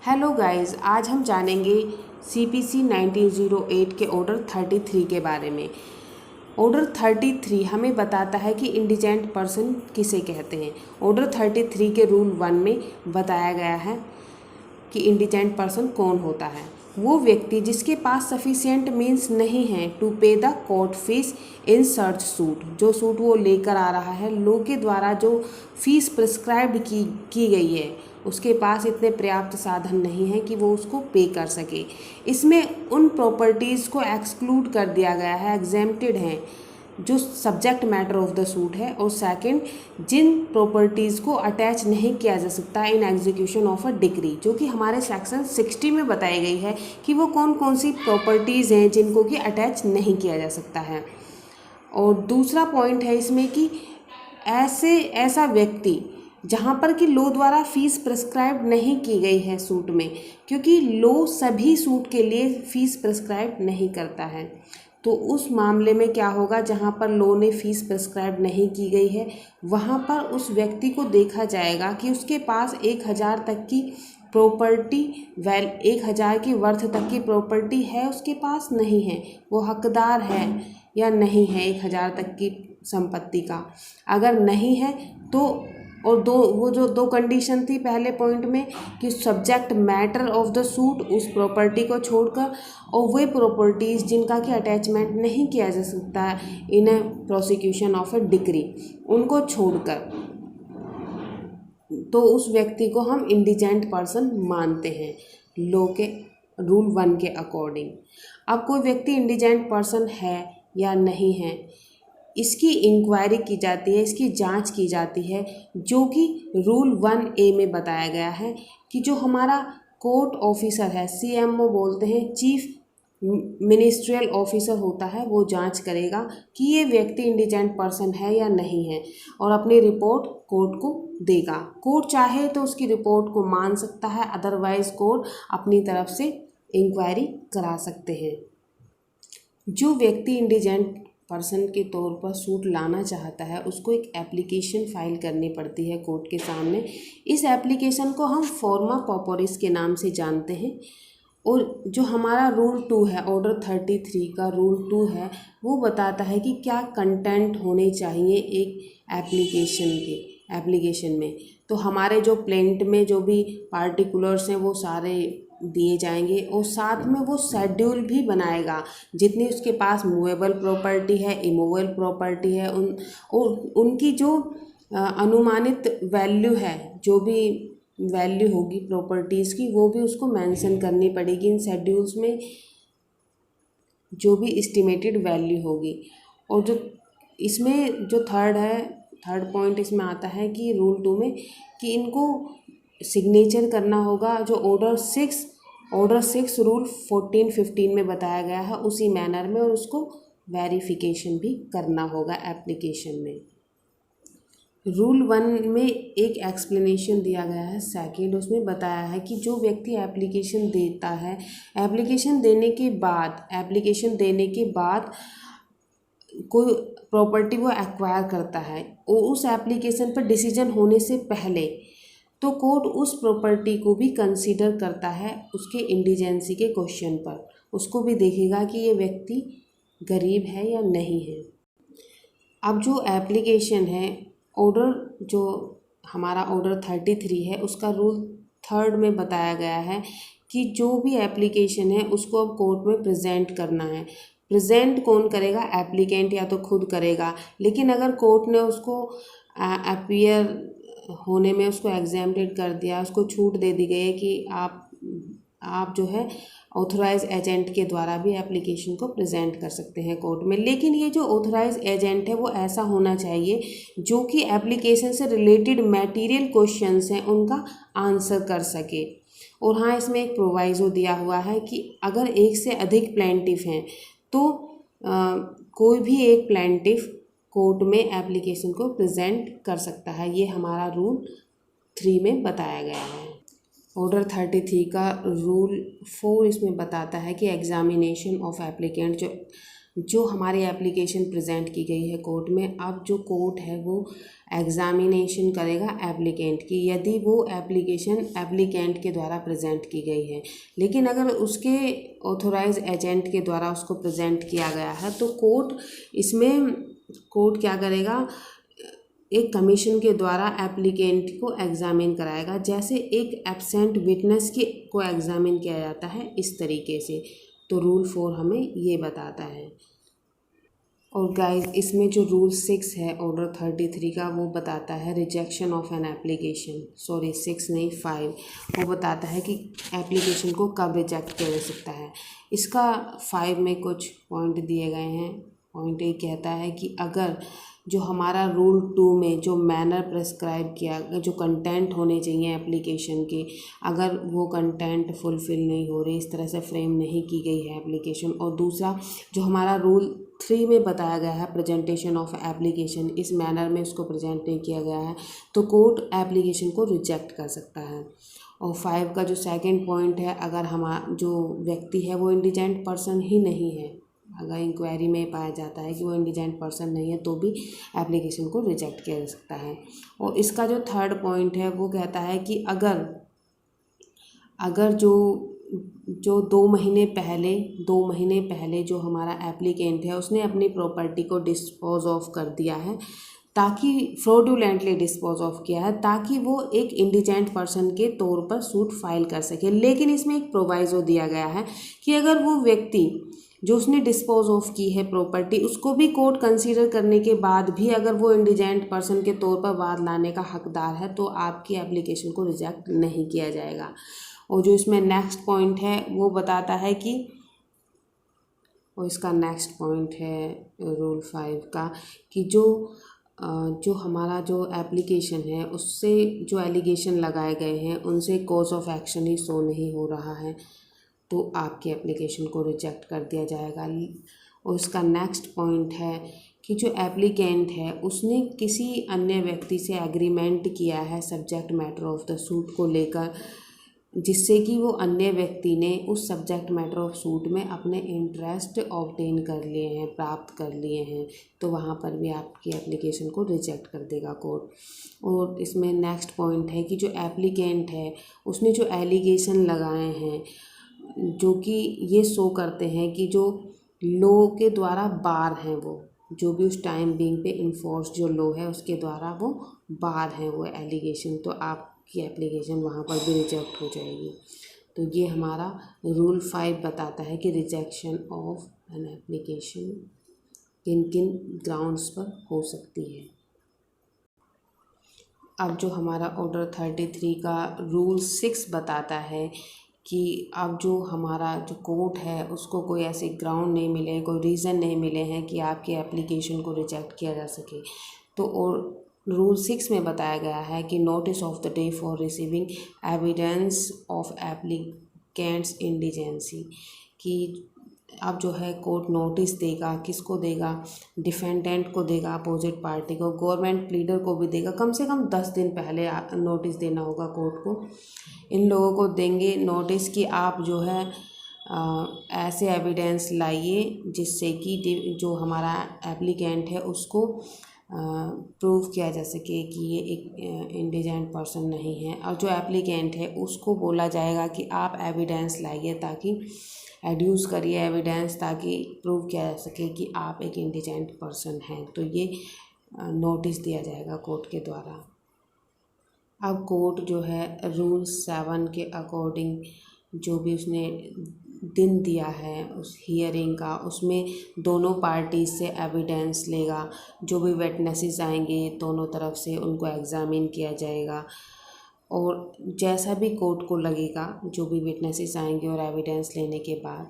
Hello guys, आज हम जानेंगे CPC 1908 के ऑर्डर 33 के बारे में। ऑर्डर 33 हमें बताता है कि इंडिजेंट पर्सन किसे कहते हैं। ऑर्डर 33 के रूल 1 में बताया गया है कि इंडिजेंट पर्सन कौन होता है। वो व्यक्ति जिसके पास सफिशिएंट मीन्स नहीं है टू पे the court fees in search suit. जो सूट वो लेकर आ रहा है, लॉ के द्वारा जो फीस प्रिस्क्राइब्ड की गई है, उसके पास इतने पर्याप्त साधन नहीं है कि वो उसको पे कर सके। इसमें उन प्रॉपर्टीज़ को एक्सक्लूड कर दिया गया है, एग्जेम्प्टेड हैं, जो subject matter of the suit है। और सेकंड, जिन प्रॉपर्टीज़ को अटैच नहीं किया जा सकता in execution of a decree, जो कि हमारे सेक्शन 60 में बताई गई है कि वो कौन कौन सी प्रॉपर्टीज़ हैं जिनको कि अटैच नहीं किया जा सकता है। और दूसरा पॉइंट है इसमें कि ऐसा व्यक्ति जहाँ पर कि लॉ द्वारा फीस प्रिस्क्राइब नहीं की गई है सूट में, क्योंकि लॉ सभी सूट के लिए फ़ीस प्रिस्क्राइब नहीं करता है, तो उस मामले में क्या होगा, जहाँ पर लॉ ने फ़ीस प्रिस्क्राइब नहीं की गई है, वहाँ पर उस व्यक्ति को देखा जाएगा कि उसके पास 1000 तक की प्रॉपर्टी 1000 की वर्थ तक की प्रॉपर्टी है, उसके पास नहीं है, वो हकदार है या नहीं है 1000 तक की संपत्ति का। अगर नहीं है तो, और वो जो दो कंडीशन थी पहले पॉइंट में कि subject matter of the suit उस प्रॉपर्टी को छोड़कर, और वे प्रॉपर्टीज़ जिनका कि अटैचमेंट नहीं किया जा सकता इन ए प्रोसिक्यूशन ऑफ ए डिक्री, उनको छोड़कर, तो उस व्यक्ति को हम इंडिजेंट पर्सन मानते हैं लॉ के रूल 1 के अकॉर्डिंग। अब कोई व्यक्ति इंडिजेंट पर्सन है या नहीं है, इसकी इंक्वायरी की जाती है, इसकी जांच की जाती है, जो कि रूल 1A में बताया गया है कि जो हमारा कोर्ट ऑफिसर है, CMO बोलते हैं, चीफ मिनिस्ट्रियल ऑफिसर होता है, वो जांच करेगा कि ये व्यक्ति इंडिजेंट पर्सन है या नहीं है, और अपनी रिपोर्ट कोर्ट को देगा। कोर्ट चाहे तो उसकी रिपोर्ट को मान सकता है, अदरवाइज कोर्ट अपनी तरफ से इंक्वायरी करा सकते हैं। जो व्यक्ति इंडिजेंट पर्सन के तौर पर सूट लाना चाहता है, उसको एक एप्लीकेशन फाइल करनी पड़ती है कोर्ट के सामने। इस एप्लीकेशन को हम फॉर्मा पॉपोरिस के नाम से जानते हैं। और जो हमारा रूल 2 है, ऑर्डर 33 का रूल 2 है, वो बताता है कि क्या कंटेंट होने चाहिए एक एप्लीकेशन में। तो हमारे जो प्लेंट में जो भी पार्टिकुलर्स हैं वो सारे दिए जाएंगे, और साथ में वो शेड्यूल भी बनाएगा जितनी उसके पास मूवेबल प्रॉपर्टी है, इमूवेबल प्रॉपर्टी है, उनकी जो अनुमानित वैल्यू है, जो भी वैल्यू होगी प्रॉपर्टीज़ की, वो भी उसको मेंशन करनी पड़ेगी इन शेड्यूल्स में, जो भी एस्टिमेटेड वैल्यू होगी। और जो इसमें जो थर्ड पॉइंट इसमें आता है कि रूल 2 में कि इनको सिग्नेचर करना होगा, जो ऑर्डर 6 रूल 14-15 में बताया गया है उसी मैनर में, और उसको वेरिफिकेशन भी करना होगा एप्लीकेशन में। रूल 1 में एक एक्सप्लेनेशन दिया गया है सेकंड, उसमें बताया है कि जो व्यक्ति एप्लीकेशन देता है, एप्लीकेशन देने के बाद कोई प्रॉपर्टी वो एक्वायर करता है, और उस एप्लीकेशन पर डिसीजन होने से पहले तो कोर्ट उस प्रॉपर्टी को भी कंसीडर करता है उसके इंडिजेंसी के क्वेश्चन पर, उसको भी देखेगा कि ये व्यक्ति गरीब है या नहीं है। अब जो एप्लीकेशन है, जो हमारा ऑर्डर 33 है, उसका रूल 3 में बताया गया है कि जो भी एप्लीकेशन है उसको अब कोर्ट में प्रेजेंट करना है। प्रेजेंट कौन करेगा? एप्लीकेंट या तो खुद करेगा, लेकिन अगर कोर्ट ने उसको अपीयर होने में उसको एग्जेम्प्टेड कर दिया, उसको छूट दे दी गई है कि आप जो है ऑथराइज एजेंट के द्वारा भी एप्लीकेशन को प्रेजेंट कर सकते हैं कोर्ट में। लेकिन ये जो ऑथराइज एजेंट है वो ऐसा होना चाहिए जो कि एप्लीकेशन से रिलेटेड मटेरियल क्वेश्चंस हैं उनका आंसर कर सके। और हाँ, इसमें एक प्रोवाइजो दिया हुआ है कि अगर एक से अधिक प्लेंटिफ हैं तो कोई भी एक प्लेंटिफ कोर्ट में एप्लीकेशन को प्रेजेंट कर सकता है। ये हमारा रूल 3 में बताया गया है। ऑर्डर 33 का रूल 4 इसमें बताता है कि एग्जामिनेशन ऑफ एप्लीकेंट, जो जो हमारी एप्लीकेशन प्रेजेंट की गई है कोर्ट में, अब जो कोर्ट है वो एग्जामिनेशन करेगा एप्लीकेंट की, यदि वो एप्लीकेशन एप्लीकेंट के द्वारा प्रेजेंट की गई है। लेकिन अगर उसके ऑथोराइज एजेंट के द्वारा उसको प्रेजेंट किया गया है तो कोर्ट क्या करेगा, एक कमीशन के द्वारा एप्लीकेंट को एग्जामिन कराएगा, जैसे एक एब्सेंट विटनेस को एग्जामिन किया जाता है इस तरीके से। तो रूल 4 हमें ये बताता है। और गाइस इसमें जो रूल 6 है ऑर्डर 33 का, वो बताता है rejection of an application, sorry 6 नहीं 5, वो बताता है कि एप्लीकेशन को कब रिजेक्ट किया जा सकता है। इसका 5 में कुछ पॉइंट दिए गए हैं। पॉइंट ये कहता है कि अगर जो हमारा रूल 2 में जो मैनर प्रेस्क्राइब किया, जो कंटेंट होने चाहिए एप्लीकेशन के, अगर वो कंटेंट फुलफ़िल नहीं हो रही, इस तरह से फ्रेम नहीं की गई है एप्लीकेशन, और दूसरा जो हमारा रूल 3 में बताया गया है प्रेजेंटेशन ऑफ एप्लीकेशन, इस मैनर में उसको प्रेजेंट नहीं किया गया है, तो कोर्ट एप्लीकेशन को रिजेक्ट कर सकता है। और 5 का जो सेकंड पॉइंट है, अगर जो व्यक्ति है वो इंडिजेंट पर्सन ही नहीं है, अगर इंक्वायरी में पाया जाता है कि वो इंडिजेंट पर्सन नहीं है, तो भी एप्लीकेशन को रिजेक्ट किया जा सकता है। और इसका जो थर्ड पॉइंट है वो कहता है कि अगर जो 2 महीने पहले जो हमारा एप्लीकेंट है उसने अपनी प्रॉपर्टी को डिस्पोज ऑफ कर दिया है, ताकि फ्रॉडुलेंटली डिस्पोज ऑफ किया है, ताकि वो एक इंडिजेंट पर्सन के तौर पर सूट फाइल कर सके। लेकिन इसमें एक प्रोवाइजो दिया गया है कि अगर वो व्यक्ति जो उसने डिस्पोज ऑफ की है प्रॉपर्टी, उसको भी कोर्ट कंसीडर करने के बाद भी अगर वो इंडिजेंट पर्सन के तौर पर वाद लाने का हकदार है, तो आपकी एप्लीकेशन को रिजेक्ट नहीं किया जाएगा। और जो इसमें नेक्स्ट पॉइंट है वो बताता है कि, और इसका नेक्स्ट पॉइंट है रूल 5 का, कि जो हमारा जो एप्लीकेशन है उससे जो एलिगेशन लगाए गए हैं उनसे cause of action he show नहीं हो रहा है, तो आपकी एप्लीकेशन को रिजेक्ट कर दिया जाएगा। और इसका नेक्स्ट पॉइंट है कि जो एप्लीकेंट है उसने किसी अन्य व्यक्ति से एग्रीमेंट किया है subject matter of the suit को लेकर, जिससे कि वो अन्य व्यक्ति ने उस सब्जेक्ट मैटर ऑफ सूट में अपने इंटरेस्ट ऑब्टेन कर लिए हैं, प्राप्त कर लिए हैं, तो वहाँ पर भी आपकी एप्लीकेशन को रिजेक्ट कर देगा कोर्ट। और इसमें नेक्स्ट पॉइंट है कि जो एप्लीकेंट है उसने जो एलिगेशन लगाए हैं जो कि ये शो करते हैं कि जो लॉ के द्वारा बार हैं, वो जो भी उस टाइम बीइंग पे इन्फोर्स जो लॉ है उसके द्वारा वो बार हैं वो एलिगेशन, तो आपकी एप्लीकेशन वहाँ पर भी रिजेक्ट हो जाएगी। तो ये हमारा रूल 5 बताता है कि रिजेक्शन ऑफ एन एप्लीकेशन किन किन ग्राउंड्स पर हो सकती है। अब जो हमारा ऑर्डर 33 का रूल 6 बताता है कि अब जो हमारा जो कोर्ट है उसको कोई ऐसे ग्राउंड नहीं मिले, कोई रीज़न नहीं मिले हैं कि आपकी एप्लीकेशन को रिजेक्ट किया जा सके। तो और रूल 6 में बताया गया है कि notice of the day for receiving evidence of applicants indigency, कि अब जो है कोर्ट नोटिस देगा, किसको देगा, डिफेंडेंट को देगा, अपोजिट पार्टी को, गवर्नमेंट प्लीडर को भी देगा। कम से कम 10 दिन पहले नोटिस देना होगा कोर्ट को। इन लोगों को देंगे नोटिस कि आप जो है ऐसे एविडेंस लाइए जिससे कि जो हमारा एप्लीकेंट है उसको प्रूव किया जा सके कि ये एक इंडिजेंट पर्सन नहीं है, और जो एप्लीकेंट है उसको बोला जाएगा कि आप एविडेंस लाइए, ताकि एड्यूस करिए एविडेंस, ताकि प्रूव किया जा सके कि आप एक इंडिजेंट पर्सन हैं। तो ये नोटिस दिया जाएगा कोर्ट के द्वारा। अब कोर्ट जो है रूल 7 के अकॉर्डिंग जो भी उसने दिन दिया है उस हियरिंग का, उसमें दोनों पार्टी से एविडेंस लेगा, जो भी विटनेसेस आएंगे दोनों तरफ से उनको एग्ज़ामिन किया जाएगा, और जैसा भी कोर्ट को लगेगा जो भी विटनेसेस आएंगे और एविडेंस लेने के बाद,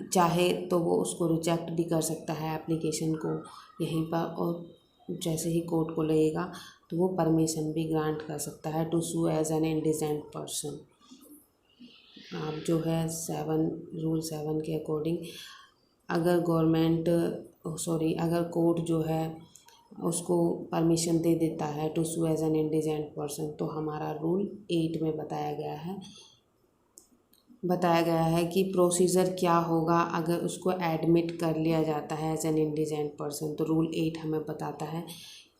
चाहे तो वो उसको रिजेक्ट भी कर सकता है एप्लीकेशन को यहीं पर, और जैसे ही कोर्ट को लगेगा तो वो परमिशन भी ग्रांट कर सकता है to sue as an indigent person. अब जो है रूल 7 के अकॉर्डिंग अगर अगर कोर्ट जो है उसको परमिशन दे देता है to sue as an indigent person, तो हमारा रूल 8 में बताया गया है बताया गया है कि प्रोसीजर क्या होगा अगर उसको एडमिट कर लिया जाता है एज एन इंडिजेंट पर्सन। तो रूल 8 हमें बताता है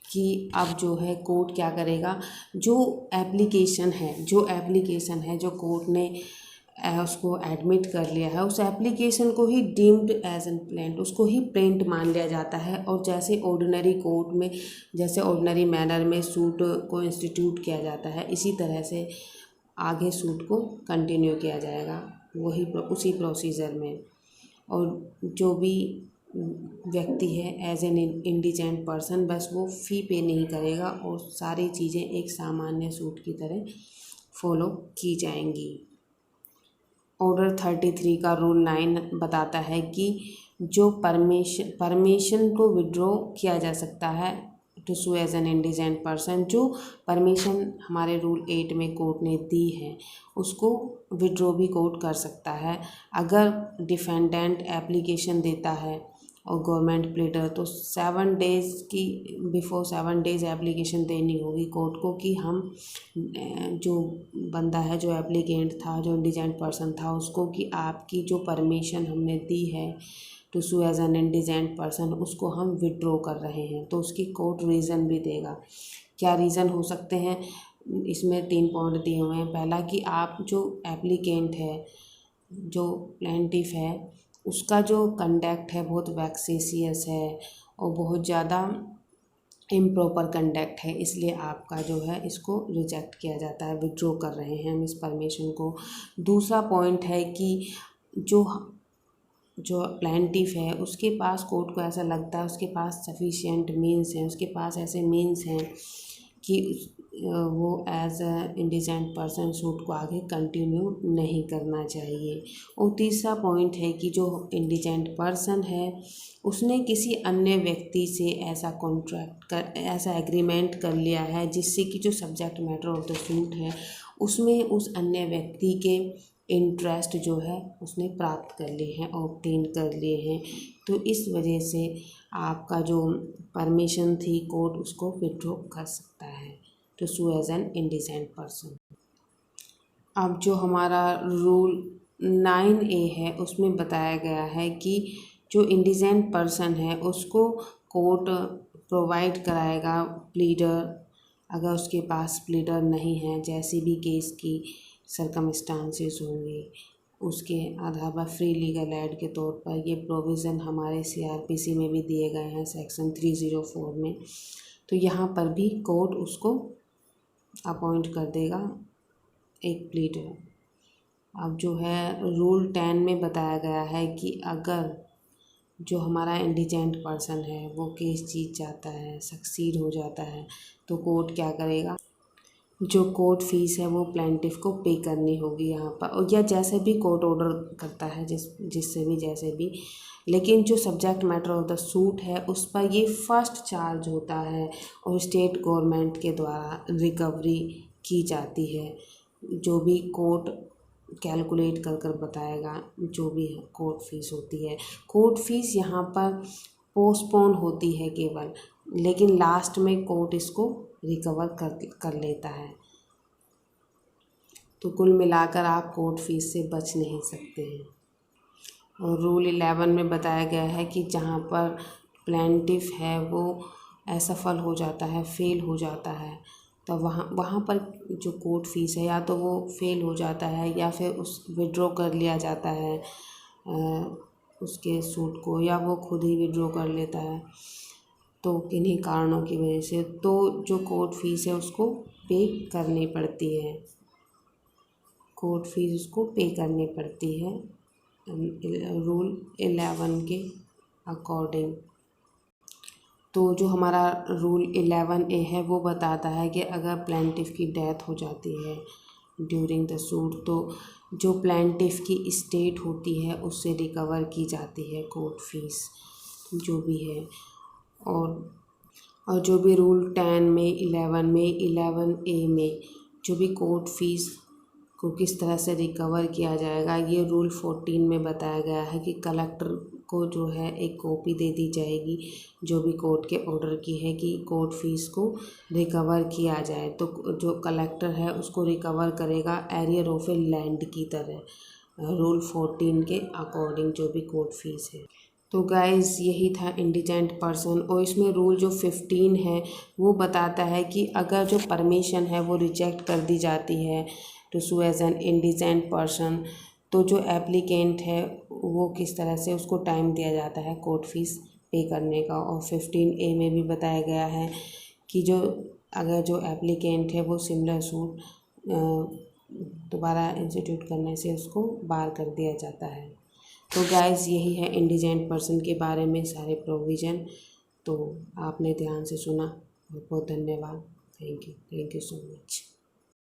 कि अब जो है कोर्ट क्या करेगा, जो एप्लीकेशन है जो कोर्ट ने उसको एडमिट कर लिया है, उस एप्लीकेशन को ही डीम्ड एज एन प्लेंट, उसको ही प्लेंट मान लिया जाता है। और जैसे ऑर्डिनरी कोर्ट में, जैसे ऑर्डिनरी मैनर में सूट को इंस्टीट्यूट किया जाता है, इसी तरह से आगे सूट को कंटिन्यू किया जाएगा उसी प्रोसीजर में। और जो भी व्यक्ति है एज एन इंडिजेंट पर्सन, बस वो फ़ी पे नहीं करेगा और सारी चीज़ें एक सामान्य सूट की तरह फॉलो की जाएंगी। ऑर्डर 33 का रूल 9 बताता है कि जो परमिशन को विड्रॉ किया जा सकता है to sue as an indigent person, जो परमिशन हमारे रूल 8 में कोर्ट ने दी है उसको विड्रॉ भी कोर्ट कर सकता है। अगर डिफेंडेंट एप्लीकेशन देता है और गवर्नमेंट प्लीडर, तो 7 डेज़ की बिफोर 7 डेज़ एप्लीकेशन देनी होगी कोर्ट को कि हम जो बंदा है, जो एप्लीकेंट था, जो इंडिजेंट पर्सन था, उसको कि आपकी जो परमिशन हमने दी है to sue as an indigent person, उसको हम विड्रॉ कर रहे हैं। तो उसकी कोर्ट रीज़न भी देगा। क्या रीज़न हो सकते हैं, इसमें 3 पॉइंट दिए हुए हैं। पहला कि आप जो एप्लीकेंट है, जो प्लेंटिफ है, उसका जो कंडक्ट है बहुत वैक्सेसियस है और बहुत ज़्यादा इम्प्रॉपर कंडक्ट है, इसलिए आपका जो है इसको रिजेक्ट किया जाता है, विड्रॉ कर रहे हैं हम इस परमिशन को। दूसरा पॉइंट है कि जो प्लेंटिफ है उसके पास, कोर्ट को ऐसा लगता है उसके पास सफिशिएंट मीन्स हैं, उसके पास ऐसे मीन्स हैं कि वो as a indigent person suit को आगे कंटिन्यू नहीं करना चाहिए। और तीसरा पॉइंट है कि जो इंडिजेंट पर्सन है उसने किसी अन्य व्यक्ति से ऐसा एग्रीमेंट कर लिया है जिससे कि जो subject matter of the suit है उसमें उस अन्य व्यक्ति के इंटरेस्ट जो है उसने प्राप्त कर लिए हैं, ऑब्टेन कर लिए हैं। तो इस वजह से आपका जो परमिशन थी कोर्ट उसको विड्रॉ कर सकता है to sue as an indigent person. अब जो हमारा रूल 9A है उसमें बताया गया है कि जो इंडिजेंट पर्सन है उसको कोर्ट प्रोवाइड कराएगा प्लीडर, अगर उसके पास प्लीडर नहीं है, जैसी भी केस की सर्कमस्टांसेस होंगे उसके आधार पर फ्री लीगल एड के तौर पर ये प्रोविज़न हमारे CRPC में भी दिए गए हैं सेक्शन 304 में। तो यहाँ पर भी कोर्ट उसको अपॉइंट कर देगा एक प्लीडर। अब जो है रूल 10 में बताया गया है कि अगर जो हमारा इंडिजेंट पर्सन है वो केस जीत जाता है, सक्सीड हो जाता है, तो कोर्ट क्या करेगा, जो कोर्ट फीस है वो प्लेंटिफ को पे करनी होगी यहाँ पर, और या जैसे भी कोर्ट ऑर्डर करता है जिससे भी जैसे भी। लेकिन जो subject matter of the suit है उस पर ये फर्स्ट चार्ज होता है और स्टेट गवर्नमेंट के द्वारा रिकवरी की जाती है। जो भी कोर्ट कैलकुलेट कर बताएगा जो भी कोर्ट फीस होती है। कोर्ट फीस यहाँ पर पोस्टपोन होती है केवल, लेकिन लास्ट में कोर्ट इसको रिकवर कर लेता है। तो कुल मिलाकर आप कोर्ट फीस से बच नहीं सकते हैं। और रूल 11 में बताया गया है कि जहाँ पर प्लेंटिफ है वो असफल हो जाता है, फेल हो जाता है, तो वहाँ पर जो कोर्ट फीस है या तो वो फेल हो जाता है या फिर उस विड्रॉ कर लिया जाता है उसके सूट को, या वो खुद ही विड्रॉ कर लेता है। तो किन्हीं कारणों की वजह से तो जो कोर्ट फीस है उसको पे करनी पड़ती है, कोर्ट फीस उसको पे करनी पड़ती है रूल 11 के अकॉर्डिंग। तो जो हमारा रूल 11A है वो बताता है कि अगर प्लेंटिफ की डेथ हो जाती है ड्यूरिंग द सूट, तो जो प्लेंटिफ की स्टेट होती है उससे रिकवर की जाती है कोर्ट फीस जो भी है। और जो भी रूल 10 में, 11 में, 11A में जो भी कोर्ट फीस को किस तरह से रिकवर किया जाएगा, ये रूल 14 में बताया गया है कि कलेक्टर को जो है एक कॉपी दे दी जाएगी जो भी कोर्ट के ऑर्डर की है कि कोर्ट फीस को रिकवर किया जाए। तो जो कलेक्टर है उसको रिकवर करेगा एरियर ऑफ ए लैंड की तरह, रूल 14 के अकॉर्डिंग जो भी कोर्ट फीस है। तो गाइस यही था इंडिजेंट पर्सन, और इसमें रूल जो 15 है वो बताता है कि अगर जो परमिशन है वो रिजेक्ट कर दी जाती है to sue as an indigent person, तो जो एप्लीकेंट है वो किस तरह से उसको टाइम दिया जाता है कोर्ट फीस पे करने का। और 15A में भी बताया गया है कि जो अगर जो एप्लीकेंट है वो सिमिलर सूट दोबारा इंस्टीट्यूट करने से उसको बार कर दिया जाता है। तो गाइस यही है इंडिजेंट पर्सन के बारे में सारे प्रोविज़न। तो आपने ध्यान से सुना, बहुत बहुत धन्यवाद। Thank you so much.